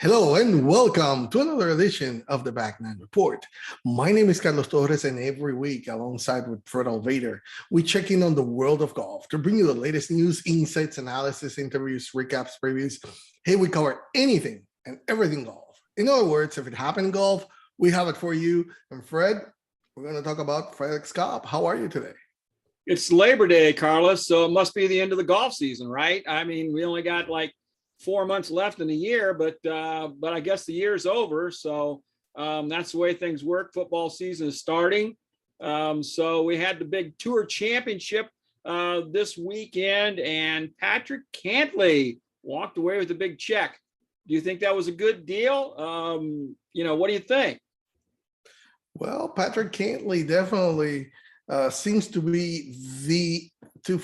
Hello and welcome to another edition of the Back Nine Report. My name is Carlos Torres, and every week, alongside with Fred Altvater, we check in on the world of golf to bring you the latest news, insights, analysis, interviews, recaps, previews. Hey, we cover anything and everything golf. In other words, if it happened in golf, we have it for you. And Fred, we're going to talk about FedEx Cup. How are you today? It's Labor Day, Carlos, so it must be the end of the golf season, right? I mean, we only got like 4 months left in the year, but I guess the year's over. So that's the way things work. Football season is starting. So we had the big Tour Championship this weekend, and Patrick Cantlay walked away with a big check. Do you think that was a good deal? What do you think? Well, Patrick Cantlay definitely seems to be to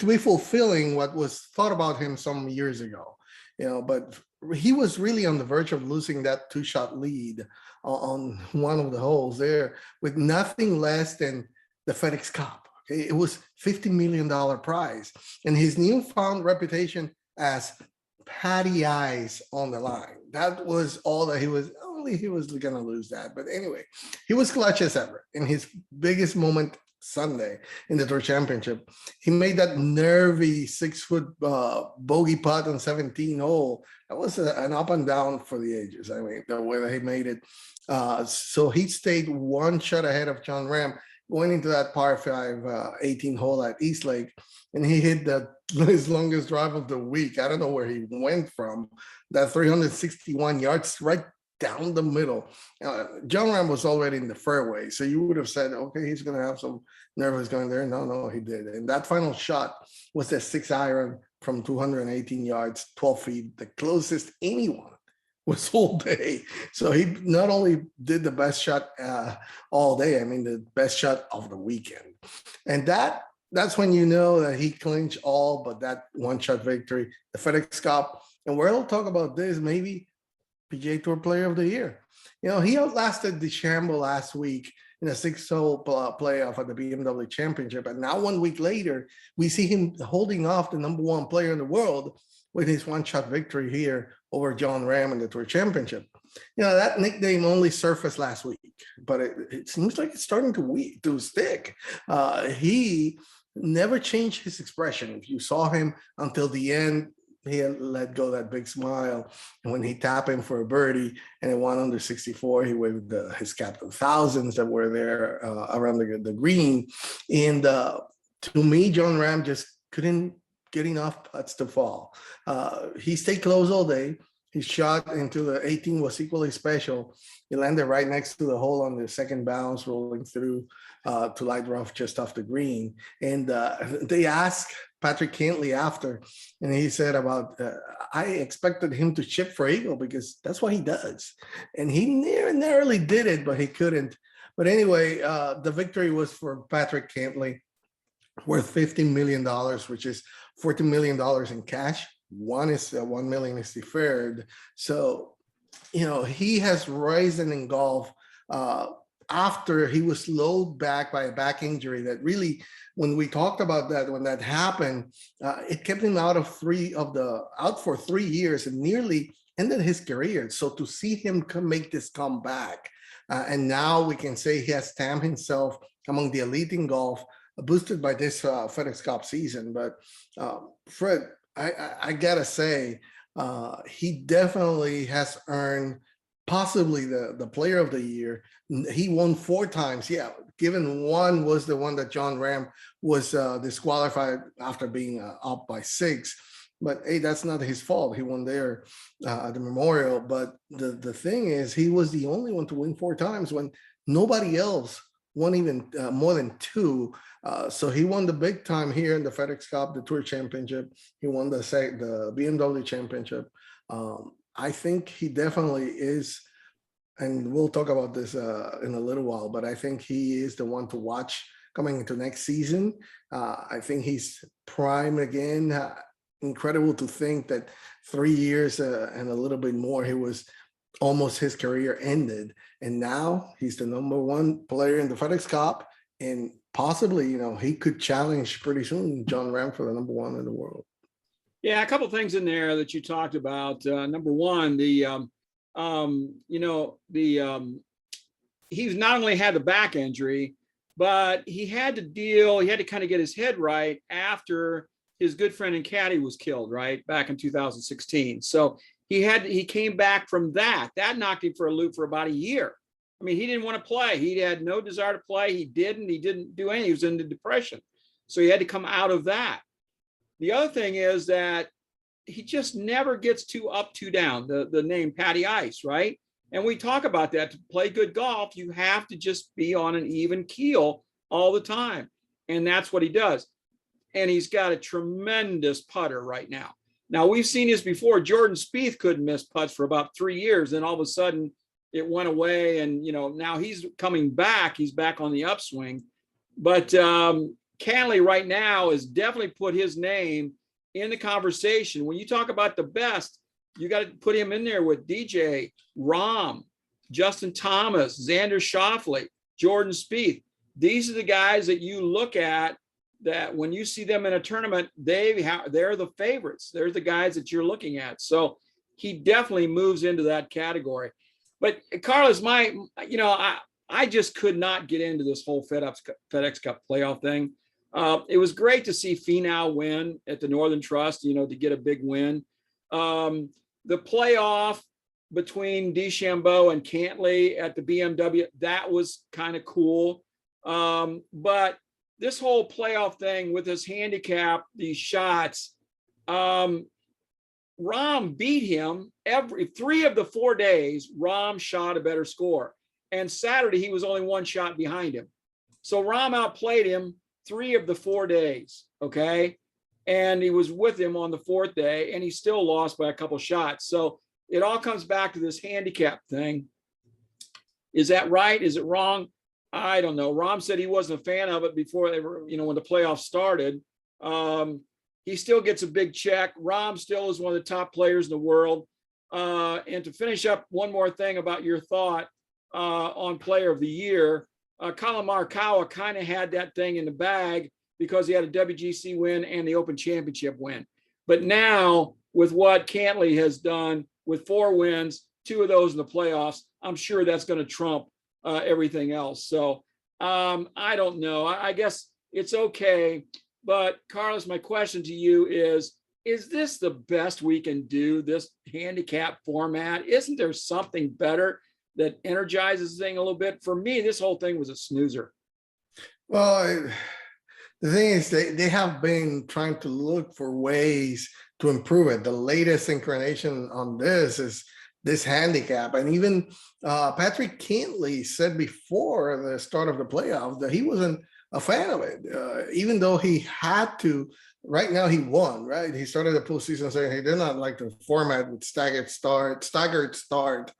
be fulfilling what was thought about him some years ago. But he was really on the verge of losing that two-shot lead on one of the holes there with nothing less than the FedEx Cup. Okay? It was $50 million prize, and his newfound reputation as Patty Eyes on the line. That was all that he was. Only he was going to lose that. But anyway, he was clutch as ever in his biggest moment Sunday in the Tour Championship. He made that nervy 6-foot bogey putt on 17 hole. That was an up and down for the ages. I mean, the way that he made it. So he stayed one shot ahead of Jon Rahm going into that par 5 18 hole at East Lake, and he hit his longest drive of the week. I don't know where he went from. That 361 yards right down the middle. Jon Rahm was already in the fairway, so you would have said, okay, he's going to have some nervous going there. No, he did. And that final shot was a 6-iron from 218 yards, 12 feet, the closest anyone was all day. So he not only did the best shot all day, I mean, the best shot of the weekend. And that's when you know that he clinched all but that one-shot victory, the FedEx Cup. And we'll talk about this, maybe PGA Tour Player of the Year. He outlasted DeChambeau last week in a 6-hole playoff at the BMW Championship. And now 1 week later, we see him holding off the #1 player in the world with his one-shot victory here over Jon Rahm in the Tour Championship. That nickname only surfaced last week, but it seems like it's starting to stick. He never changed his expression. If you saw him until the end, he had let go that big smile. And when he tapped him for a birdie and it won under 64, he waved his captain thousands that were there around the green. And to me, Jon Rahm just couldn't get enough putts to fall. He stayed close all day. His shot into the 18 was equally special. He landed right next to the hole on the second bounce, rolling through to light rough just off the green. And they asked Patrick Cantlay after, and he said about, I expected him to chip for eagle because that's what he does. And he narrowly did it, but he couldn't. But anyway, the victory was for Patrick Cantlay, worth $15 million, which is $14 million in cash. $1 million is deferred. So, he has risen in golf after he was slowed back by a back injury that really, when we talked about that, when that happened, it kept him out for 3 years and nearly ended his career. So to see him make this comeback, and now we can say he has stamped himself among the elite in golf, boosted by this FedEx Cup season. But Fred, I gotta say, he definitely has earned possibly the Player of the Year. He won 4 times. Yeah, given one was the one that Jon Rahm was disqualified after being up by 6. But hey, that's not his fault. He won there at the Memorial. But the thing is, he was the only one to win 4 times when nobody else won even more than 2. So he won the big time here in the FedEx Cup, the Tour Championship. He won the BMW Championship. I think he definitely is, and we'll talk about this in a little while, but I think he is the one to watch coming into next season. I think he's prime again. Incredible to think that 3 years and a little bit more, he was almost his career ended. And now he's the #1 player in the FedEx Cup. And possibly, he could challenge pretty soon Jon Rahm for the #1 in the world. Yeah, a couple of things in there that you talked about. Number one, the you know, he's not only had the back injury, but he had to kind of get his head right after his good friend and caddy was killed, right, back in 2016. So he came back from that. That knocked him for a loop for about a year. I mean, he didn't want to play. He had no desire to play. He didn't do anything. He was into depression. So he had to come out of that. The other thing is that he just never gets too up, too down, the name Patty Ice, right? And we talk about that. To play good golf, you have to just be on an even keel all the time. And that's what he does. And he's got a tremendous putter right now. Now, we've seen this before. Jordan Spieth couldn't miss putts for about 3 years. Then all of a sudden it went away. And, you know, now he's coming back. He's back on the upswing. But Cantlay right now has definitely put his name in the conversation. When you talk about the best, you got to put him in there with DJ, Rahm, Justin Thomas, Xander Schauffele, Jordan Spieth. These are the guys that you look at that when you see them in a tournament, they're the favorites. They're the guys that you're looking at. So he definitely moves into that category. But Carlos, I just could not get into this whole FedEx Cup playoff thing. It was great to see Finau win at the Northern Trust, you know, to get a big win. The playoff between DeChambeau and Cantlay at the BMW, that was kind of cool. But this whole playoff thing with his handicap, these shots, Rahm beat him every 3 of the 4 days. Rahm shot a better score. And Saturday, he was only 1 shot behind him. So Rahm outplayed him 3 of the 4 days, okay? And he was with him on the 4th day, and he still lost by a couple shots. So it all comes back to this handicap thing. Is that right? Is it wrong? I don't know. Rahm said he wasn't a fan of it before they were, you know, when the playoffs started. He still gets a big check. Rahm still is one of the top players in the world. And to finish up, one more thing about your thought on Player of the Year. Colin Morikawa kind of had that thing in the bag because he had a WGC win and the Open Championship win. But now, with what Cantlay has done with 4 wins, 2 of those in the playoffs, I'm sure that's going to trump everything else. So I don't know. I guess it's okay. But Carlos, my question to you is this the best we can do, this handicap format? Isn't there something better that energizes the thing a little bit? For me, this whole thing was a snoozer. Well, the thing is, they have been trying to look for ways to improve it. The latest incarnation on this is this handicap. And even Patrick Cantlay said before the start of the playoffs that he wasn't a fan of it, even though he had to. Right now he won, right? He started the postseason saying he did not like the format with staggered start,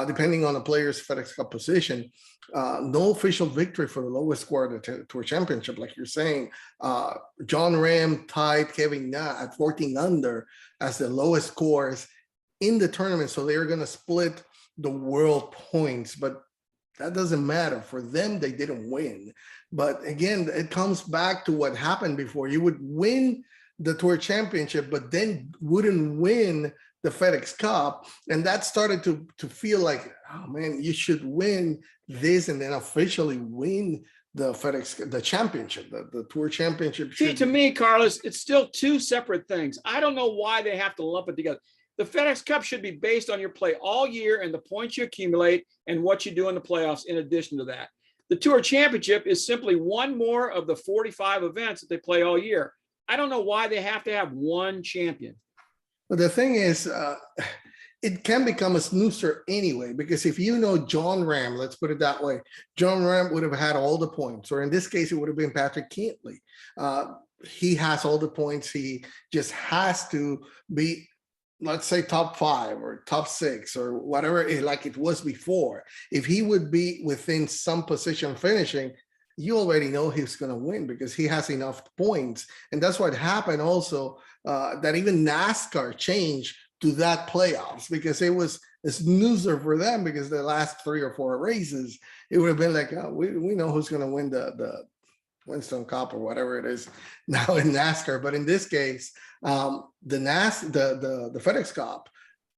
depending on the player's FedEx Cup position. No official victory for the lowest score of the Tour Championship, like you're saying. John Ram tied Kevin Na at 14 under as the lowest scores in the tournament. So they're going to split the world points, but that doesn't matter. For them, they didn't win. But again, it comes back to what happened before. You would win the Tour Championship, but then wouldn't win the FedEx Cup. And that started to feel like, oh man, you should win this and then officially win the the championship, the Tour Championship. See, to me, Carlos, it's still 2 separate things. I don't know why they have to lump it together. The FedEx Cup should be based on your play all year and the points you accumulate and what you do in the playoffs in addition to that. The Tour Championship is simply one more of the 45 events that they play all year. I don't know why they have to have one champion. But the thing is, it can become a snoozer anyway, because if you know John Ram, let's put it that way, John Ram would have had all the points, or in this case, it would have been Patrick Cantlay. He has all the points. He just has to be, let's say, top 5 or top 6 or whatever, like it was before. If he would be within some position finishing, you already know he's going to win because he has enough points. And that's what happened also, that even NASCAR changed to that playoffs, because it was a snoozer for them, because the last 3 or 4 races, it would have been like, oh, we know who's going to win the Winston Cup or whatever it is now in NASCAR. But in this case, the FedEx Cup,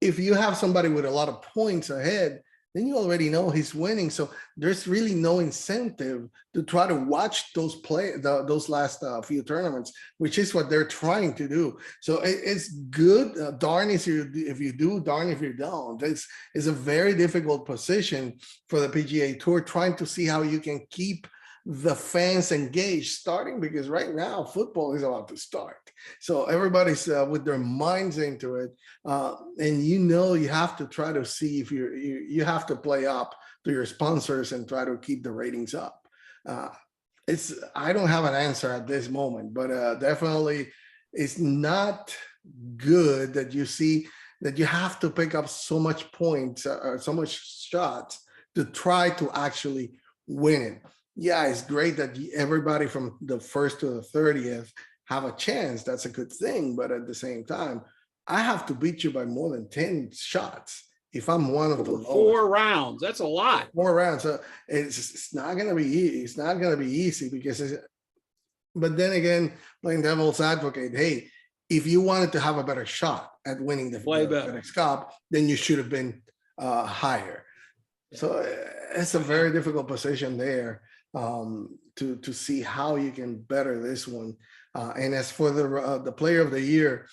if you have somebody with a lot of points ahead, then you already know he's winning. So there's really no incentive to try to watch those last few tournaments, which is what they're trying to do. So it's good. Darn if you do, darn if you don't. It's a very difficult position for the PGA Tour, trying to see how you can keep the fans engaged starting, because right now football is about to start. So everybody's with their minds into it. And you have to try to see if you have to play up to your sponsors and try to keep the ratings up. I don't have an answer at this moment, but definitely it's not good that you see that you have to pick up so much points or so much shots to try to actually win it. Yeah, it's great that everybody from the 1st to the 30th have a chance. That's a good thing. But at the same time, I have to beat you by more than 10 shots if I'm one of the lowest. 4 rounds. That's a lot. 4 rounds. So it's not going to be easy. It's not going to be easy because but then again, playing devil's advocate, hey, if you wanted to have a better shot at winning the FedEx Cup, then you should have been higher. So it's a very difficult position there. To see how you can better this one. And as for the player of the year,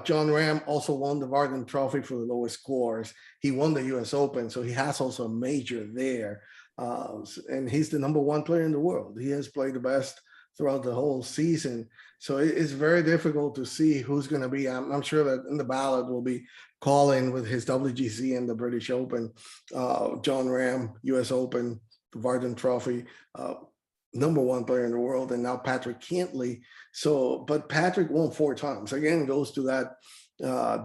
John Ram also won the Varden Trophy for the lowest scores. He won the US Open, so he has also a major there. And he's the #1 player in the world. He has played the best throughout the whole season. So it's very difficult to see who's going to be. I'm sure that in the ballot will be Colin with his WGC and the British Open, John Ram, US Open, the Varden Trophy, #1 player in the world, and now Patrick Cantlay. So, but Patrick won 4 times. Again, goes to that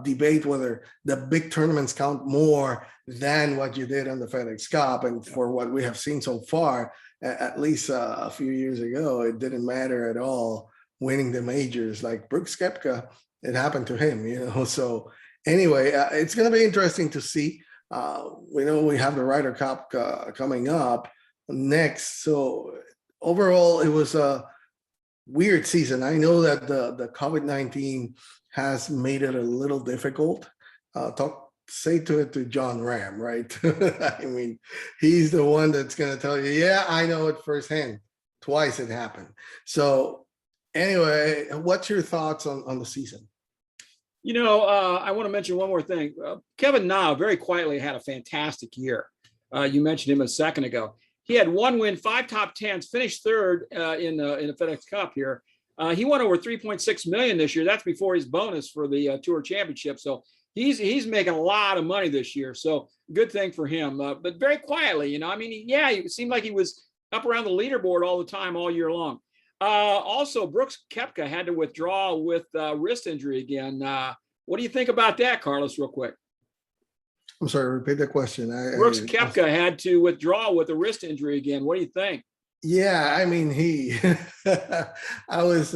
debate whether the big tournaments count more than what you did on the FedEx Cup. And for what we have seen so far, at least a few years ago, it didn't matter at all winning the majors. Like Brooks Koepka, it happened to him, So anyway, it's going to be interesting to see. We know we have the Ryder Cup coming up next. So overall, it was a weird season. I know that the COVID-19 has made it a little difficult. Say to John Ram, right? I mean, he's the one that's going to tell you, yeah, I know it firsthand. Twice it happened. So anyway, what's your thoughts on the season? I want to mention one more thing. Kevin Na very quietly had a fantastic year. You mentioned him a second ago. He had 1 win, 5 top 10s, finished 3rd in the FedEx Cup here. He won over $3.6 million this year. That's before his bonus for the Tour Championship. So he's making a lot of money this year. So good thing for him. But very quietly, it seemed like he was up around the leaderboard all the time, all year long. Also, Brooks Koepka had to withdraw with wrist injury again. What do you think about that, Carlos, real quick? I'm sorry, repeat the question. Brooks Koepka had to withdraw with a wrist injury again. What do you think? Yeah, I mean, it was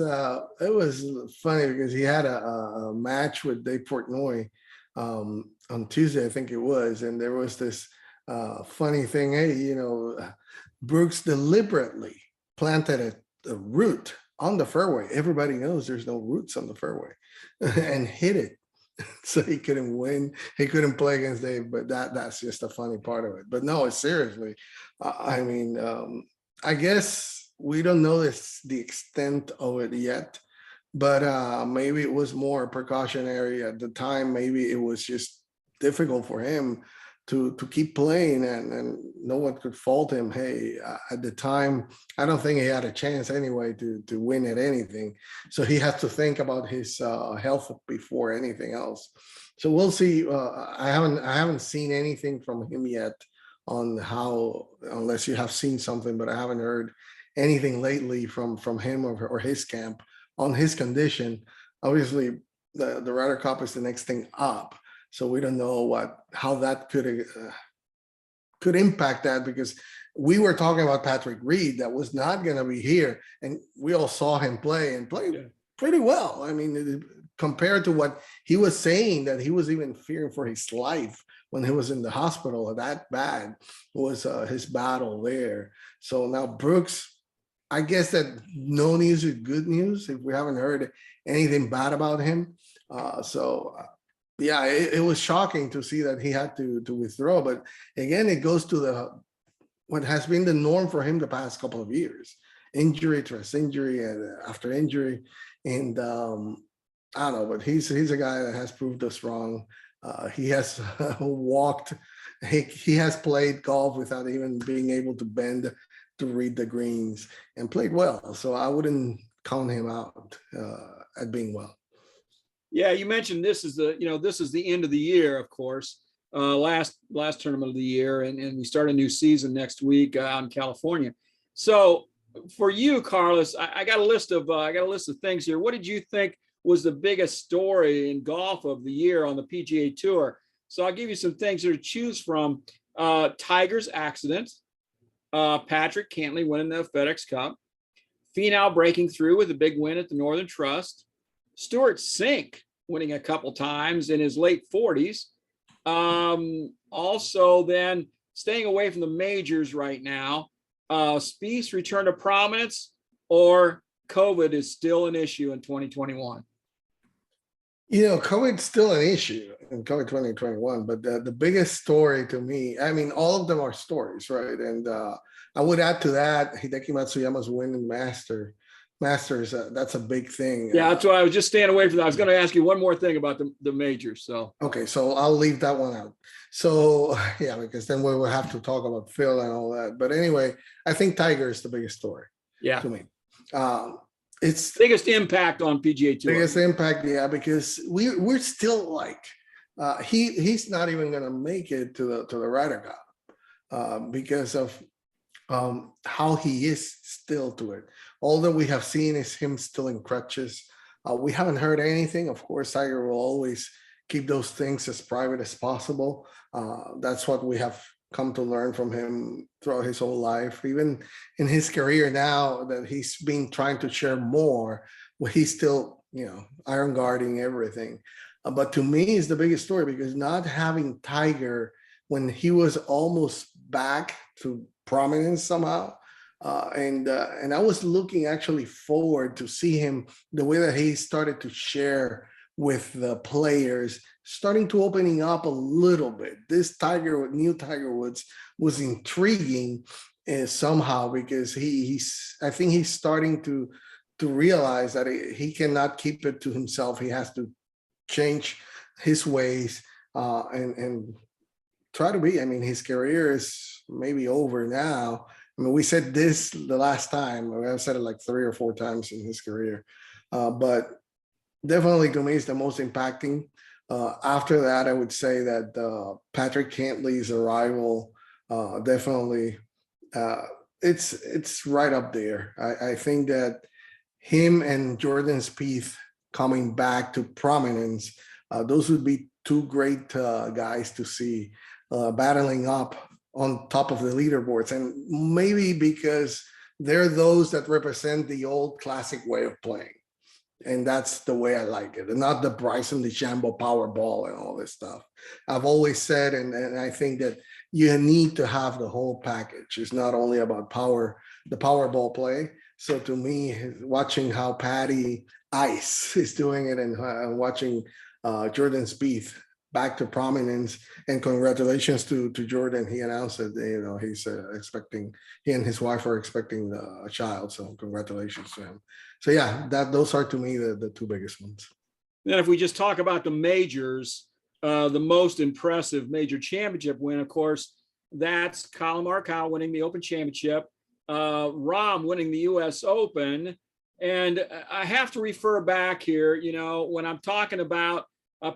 funny because he had a match with Dave Portnoy on Tuesday, I think it was, and there was this funny thing. Hey, Brooks deliberately planted a root on the fairway. Everybody knows there's no roots on the fairway, and hit it. So he couldn't win. He couldn't play against Dave, but that's just a funny part of it. But no, seriously, I guess we don't know the extent of it yet, but maybe it was more precautionary at the time. Maybe it was just difficult for him to keep playing, and no one could fault him. Hey, at the time, I don't think he had a chance anyway to win at anything. So he has to think about his health before anything else. So we'll see. I haven't seen anything from him yet on how, unless you have seen something, but I haven't heard anything lately from him or his camp on his condition. Obviously, the Ryder Cup is the next thing up. So we don't know how that could impact that, because we were talking about Patrick Reed that was not going to be here, and we all saw him play pretty well. I mean, compared to what he was saying, that he was even fearing for his life when he was in the hospital. That bad was his battle there. So now Brooks, I guess that no news is good news if we haven't heard anything bad about him. So Yeah, it was shocking to see that he had to withdraw. But again, it goes to what has been the norm for him the past couple of years: injury, trust injury, and after injury. And I don't know, but he's a guy that has proved us wrong. He has walked. He has played golf without even being able to bend to read the greens and played well. So I wouldn't count him out at being well. Yeah, you mentioned this is the end of the year, of course. Last tournament of the year, and we start a new season next week out in California. So for you, Carlos, I got a list of things here. What did you think was the biggest story in golf of the year on the PGA Tour? So I'll give you some things here to choose from. Tiger's accident, Patrick Cantlay winning the FedEx Cup, Finau breaking through with a big win at the Northern Trust, Stuart Sink winning a couple times in his late 40s. Also, then staying away from the majors right now, Spieth's return to prominence, or COVID is still an issue in 2021. COVID's still an issue in COVID 2021, but the biggest story to me, I mean, all of them are stories, right? And I would add to that Hideki Matsuyama's win in Masters. That's a big thing. Yeah, that's why I was just staying away from that. I was going to ask you one more thing about the majors. So okay, so I'll leave that one out. So yeah, because then we will have to talk about Phil and all that. But anyway, I think Tiger is the biggest story. Yeah, to me. It's biggest impact on PGA Tour. Biggest impact, yeah, because we're still like he's not even gonna make it to the Ryder Cup because of how he is still to it. All that we have seen is him still in crutches. We haven't heard anything. Of course, Tiger will always keep those things as private as possible. That's what we have come to learn from him throughout his whole life. Even in his career now that he's been trying to share more, well, he's still, iron guarding everything. But to me, it's the biggest story because not having Tiger when he was almost back to prominence somehow. And I was looking actually forward to see him the way that he started to share with the players, starting to opening up a little bit. This new Tiger Woods was intriguing somehow because I think he's starting to realize that he cannot keep it to himself. He has to change his ways and try to be. I mean, his career is maybe over now. I mean, we said this the last time. I've said it like 3 or 4 times in his career, but definitely to me, it's the most impacting. After that, I would say that Patrick Cantlay's arrival definitely it's right up there. I think that him and Jordan Spieth coming back to prominence, those would be 2 great guys to see battling up on top of the leaderboards, and maybe because they're those that represent the old classic way of playing. And that's the way I like it, and not the Bryson DeChambeau power ball and all this stuff. I've always said, and I think that you need to have the whole package. It's not only about the power ball play. So to me, watching how Patty Ice is doing it and watching Jordan Spieth back to prominence, and congratulations to Jordan. He announced that he's expecting, he and his wife are expecting a child. So congratulations to him. So yeah, those are to me the 2 biggest ones. Then if we just talk about the majors, the most impressive major championship win, of course, that's Colin Morikawa winning the Open Championship, Rahm winning the U.S. Open. And I have to refer back here, when I'm talking about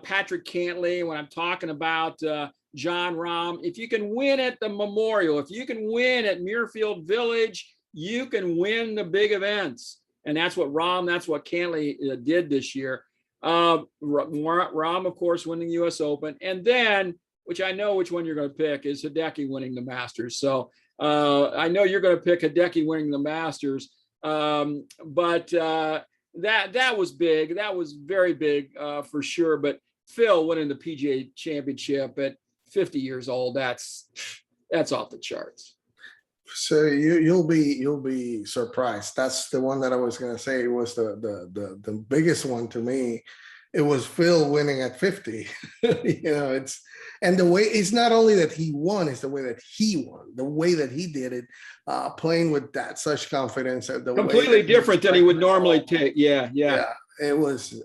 Patrick Cantlay, when I'm talking about Jon Rahm, if you can win at the Memorial, if you can win at Muirfield Village, you can win the big events. And that's what Cantlay did this year. Rahm, of course, winning the U.S. Open. And then, which I know which one you're going to pick, is Hideki winning the Masters. So I know you're going to pick Hideki winning the Masters. But that was big. That was very big for sure. But Phil winning the PGA Championship at 50 years old, that's off the charts. So you'll be surprised. That's the one that I was going to say was the biggest one to me. it was Phil winning at 50. And the way, it's not only that he won, it's the way that he won, the way that he did it, playing with that such confidence. Completely different than he would normally take. Yeah. It was.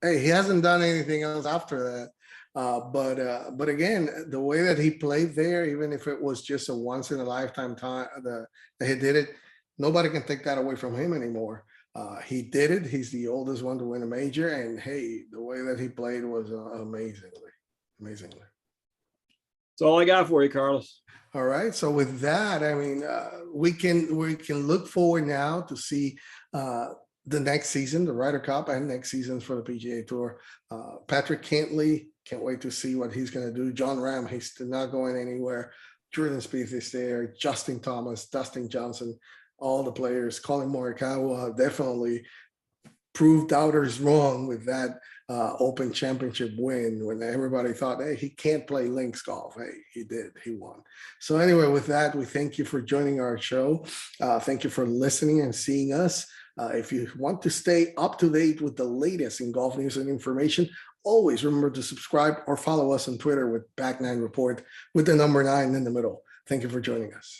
Hey, he hasn't done anything else after that. But again, the way that he played there, even if it was just a once in a lifetime time that he did it, nobody can take that away from him anymore. He did it. He's the oldest one to win a major, and hey, the way that he played was amazingly. That's all I got for you, Carlos. All right. So with that, I mean, we can look forward now to see the next season, the Ryder Cup, and next season for the PGA Tour. Patrick Cantlay, can't wait to see what he's going to do. John Ram, he's not going anywhere. Jordan Spieth is there. Justin Thomas, Dustin Johnson, all the players. Colin Morikawa definitely proved doubters wrong with that Open Championship win when everybody thought, hey, he can't play links golf. Hey, he did. He won. So anyway, with that, we thank you for joining our show. Thank you for listening and seeing us. If you want to stay up to date with the latest in golf news and information, always remember to subscribe or follow us on Twitter with Back9 Report with the number 9 in the middle. Thank you for joining us.